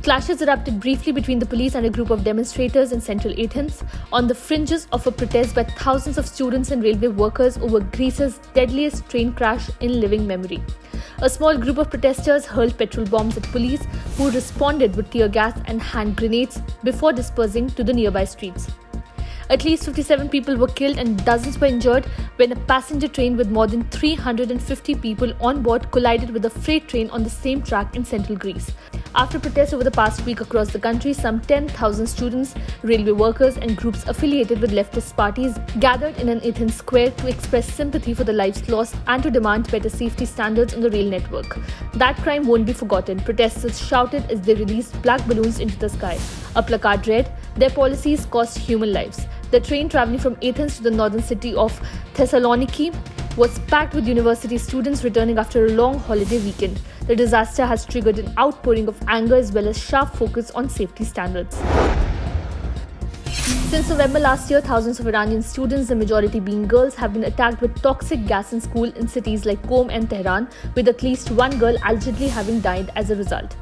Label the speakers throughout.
Speaker 1: Clashes erupted briefly between the police and a group of demonstrators in central Athens on the fringes of a protest by thousands of students and railway workers over Greece's deadliest train crash in living memory. A small group of protesters hurled petrol bombs at police, who responded with tear gas and hand grenades before dispersing to the nearby streets. At least 57 people were killed and dozens were injured when a passenger train with more than 350 people on board collided with a freight train on the same track in central Greece. After protests over the past week across the country, some 10,000 students, railway workers and groups affiliated with leftist parties gathered in an Athens square to express sympathy for the lives lost and to demand better safety standards on the rail network. That crime won't be forgotten, protesters shouted as they released black balloons into the sky. A placard read, "Their policies cost human lives." The train travelling from Athens to the northern city of Thessaloniki was packed with university students returning after a long holiday weekend. The disaster has triggered an outpouring of anger as well as sharp focus on safety standards. Since November last year, thousands of Iranian students, the majority being girls, have been attacked with toxic gas in school in cities like Qom and Tehran, with at least one girl allegedly having died as a result.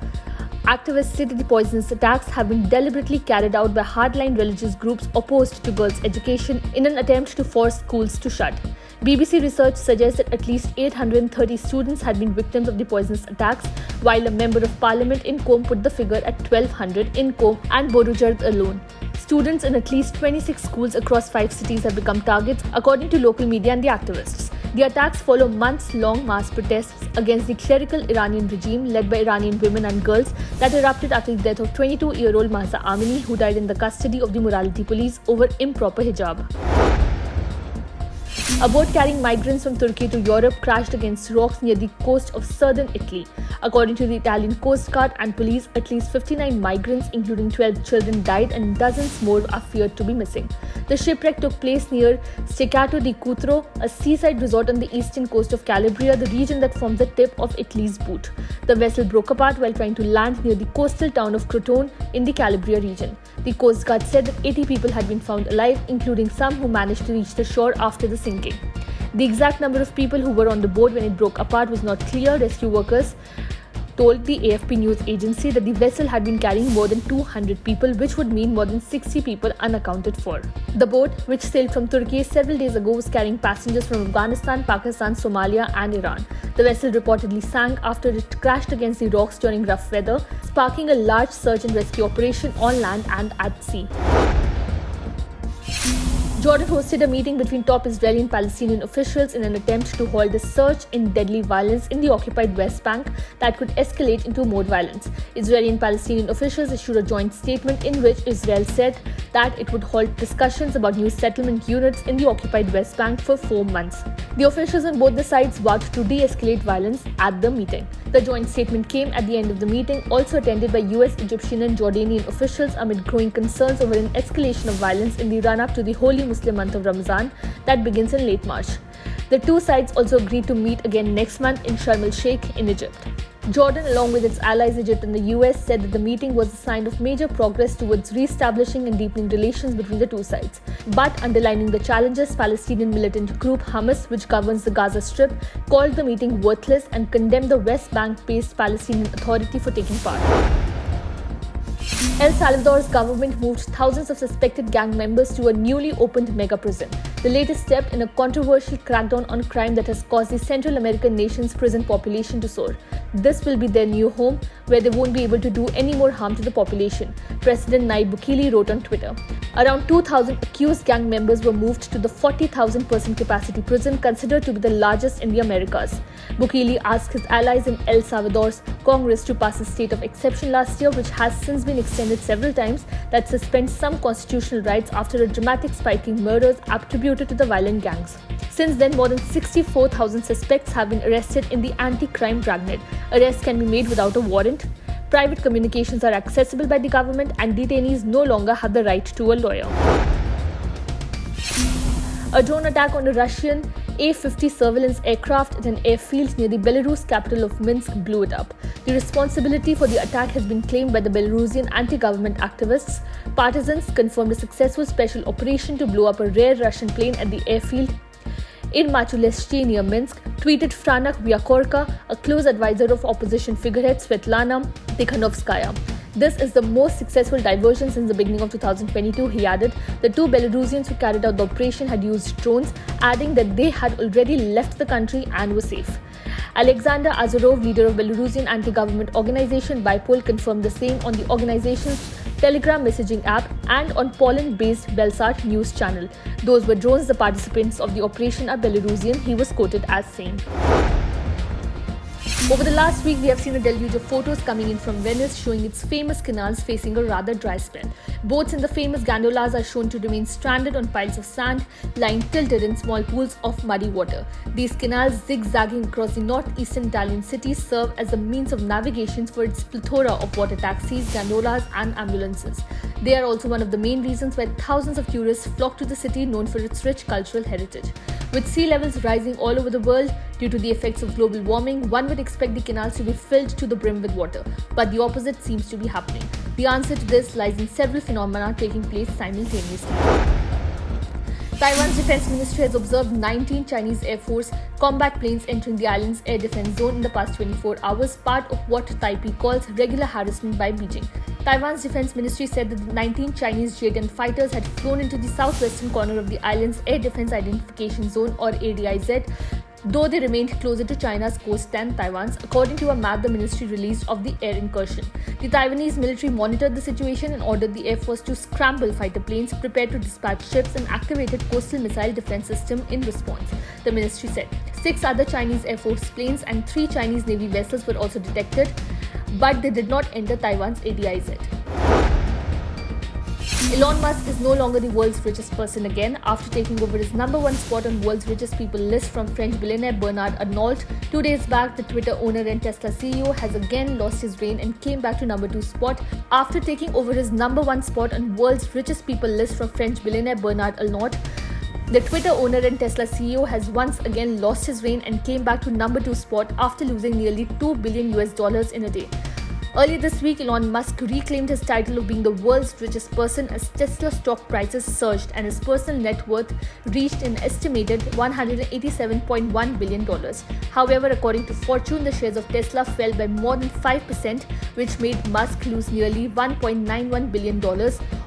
Speaker 1: Activists say that the poisonous attacks have been deliberately carried out by hardline religious groups opposed to girls' education in an attempt to force schools to shut. BBC research suggests that at least 830 students had been victims of the poisonous attacks, while a member of parliament in Qom put the figure at 1,200 in Qom and Borujd alone. Students in at least 26 schools across 5 cities have become targets, according to local media and the activists. The attacks follow months-long mass protests against the clerical Iranian regime led by Iranian women and girls that erupted after the death of 22-year-old Mahsa Amini, who died in the custody of the morality police over improper hijab. A boat carrying migrants from Turkey to Europe crashed against rocks near the coast of southern Italy. According to the Italian Coast Guard and police, at least 59 migrants, including 12 children, died and dozens more are feared to be missing. The shipwreck took place near Steccato di Cutro, a seaside resort on the eastern coast of Calabria, the region that forms the tip of Italy's boot. The vessel broke apart while trying to land near the coastal town of Crotone in the Calabria region. The Coast Guard said that 80 people had been found alive, including some who managed to reach the shore after the sinking. The exact number of people who were on the boat when it broke apart was not clear. Rescue workers told the AFP news agency that the vessel had been carrying more than 200 people, which would mean more than 60 people unaccounted for. The boat, which sailed from Turkey several days ago, was carrying passengers from Afghanistan, Pakistan, Somalia and Iran. The vessel reportedly sank after it crashed against the rocks during rough weather, sparking a large search and rescue operation on land and at sea. Jordan hosted a meeting between top Israeli and Palestinian officials in an attempt to halt the surge in deadly violence in the occupied West Bank that could escalate into more violence. Israeli and Palestinian officials issued a joint statement in which Israel said that it would halt discussions about new settlement units in the occupied West Bank for 4 months. The officials on both the sides vowed to de-escalate violence at the meeting. The joint statement came at the end of the meeting, also attended by US, Egyptian and Jordanian officials amid growing concerns over an escalation of violence in the run-up to the holy Muslim month of Ramadan that begins in late March. The two sides also agreed to meet again next month in Sharm el-Sheikh in Egypt. Jordan, along with its allies Egypt and the US, said that the meeting was a sign of major progress towards re-establishing and deepening relations between the two sides. But underlining the challenges, Palestinian militant group Hamas, which governs the Gaza Strip, called the meeting worthless and condemned the West Bank-based Palestinian Authority for taking part. El Salvador's government moved thousands of suspected gang members to a newly opened mega prison, the latest step in a controversial crackdown on crime that has caused the Central American nation's prison population to soar. This will be their new home, where they won't be able to do any more harm to the population, President Nayib Bukele wrote on Twitter. Around 2,000 accused gang members were moved to the 40,000 person capacity prison, considered to be the largest in the Americas. Bukele asked his allies in El Salvador's Congress to pass a state of exception last year, which has since been extended several times, that suspends some constitutional rights after a dramatic spike in murders attributed to the violent gangs. Since then, more than 64,000 suspects have been arrested in the anti-crime dragnet. Arrests can be made without a warrant. Private communications are accessible by the government, and detainees no longer have the right to a lawyer. A drone attack on a Russian A-50 surveillance aircraft at an airfield near the Belarus capital of Minsk blew it up. The responsibility for the attack has been claimed by the Belarusian anti-government activists. Partisans confirmed a successful special operation to blow up a rare Russian plane at the airfield in Machuleshche near Minsk, tweeted Franak Vyakorka, a close advisor of opposition figurehead Svetlana Tikhanovskaya. This is the most successful diversion since the beginning of 2022, he added. The two Belarusians who carried out the operation had used drones, adding that they had already left the country and were safe. Alexander Azarov, leader of Belarusian anti-government organization Bipol, confirmed the same on the organization's Telegram messaging app and on Poland-based Belsat news channel. Those were drones. The participants of the operation are Belarusian, he was quoted as saying. Over the last week, we have seen a deluge of photos coming in from Venice showing its famous canals facing a rather dry spell. Boats in the famous gondolas are shown to remain stranded on piles of sand, lying tilted in small pools of muddy water. These canals, zigzagging across the northeastern Italian cities, serve as a means of navigation for its plethora of water taxis, gondolas, and ambulances. They are also one of the main reasons why thousands of tourists flock to the city, known for its rich cultural heritage. With sea levels rising all over the world due to the effects of global warming, one would expect the canals to be filled to the brim with water, but the opposite seems to be happening. The answer to this lies in several phenomena taking place simultaneously. Taiwan's defense ministry has observed 19 Chinese Air Force combat planes entering the island's air defense zone in the past 24 hours, part of what Taipei calls regular harassment by Beijing. Taiwan's defense ministry said that the 19 Chinese J-10 fighters had flown into the southwestern corner of the island's Air Defense Identification Zone, or ADIZ, though they remained closer to China's coast than Taiwan's, according to a map the ministry released of the air incursion. The Taiwanese military monitored the situation and ordered the Air Force to scramble fighter planes, prepared to dispatch ships, and activated coastal missile defense system in response. The ministry said 6 other Chinese Air Force planes and 3 Chinese Navy vessels were also detected, but they did not enter Taiwan's ADIZ. Elon Musk is no longer the world's richest person again. After taking over his number one spot on world's richest people list from French billionaire Bernard Arnault, 2 days back, the Twitter owner and Tesla CEO has again lost his reign and came back to number 2 spot after taking over his number 1 spot on world's richest people list from French billionaire Bernard Arnault. The Twitter owner and Tesla CEO has once again lost his reign and came back to number 2 spot after losing nearly $2 billion in a day. Earlier this week, Elon Musk reclaimed his title of being the world's richest person as Tesla stock prices surged and his personal net worth reached an estimated $187.1 billion. However, according to Fortune, the shares of Tesla fell by more than 5%, which made Musk lose nearly $1.91 billion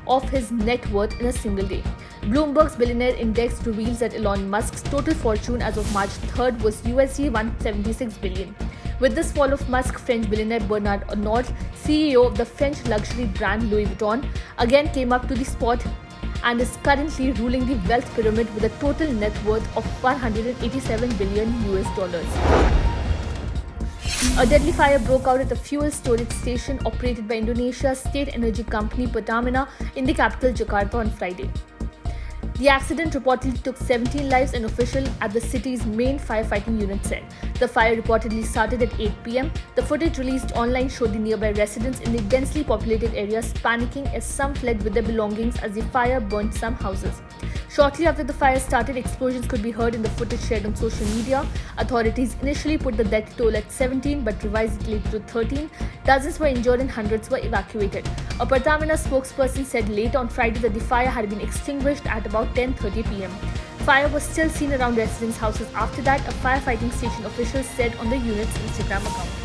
Speaker 1: of his net worth in a single day. Bloomberg's billionaire index reveals that Elon Musk's total fortune as of March 3rd was USD 176 billion. With this fall of Musk, French billionaire Bernard Arnault, CEO of the French luxury brand Louis Vuitton, again came up to the spot and is currently ruling the wealth pyramid with a total net worth of $187 billion. A deadly fire broke out at a fuel storage station operated by Indonesia's state energy company Pertamina in the capital Jakarta on Friday. The accident reportedly took 17 lives, an official at the city's main firefighting unit said. The fire reportedly started at 8 p.m. The footage released online showed the nearby residents in the densely populated areas panicking as some fled with their belongings as the fire burnt some houses. Shortly after the fire started, explosions could be heard in the footage shared on social media. Authorities initially put the death toll at 17 but revised it later to 13. Dozens were injured and hundreds were evacuated. A Pertamina spokesperson said late on Friday that the fire had been extinguished at about 10:30 p.m. Fire was still seen around residents' houses after that, a firefighting station official said on the unit's Instagram account.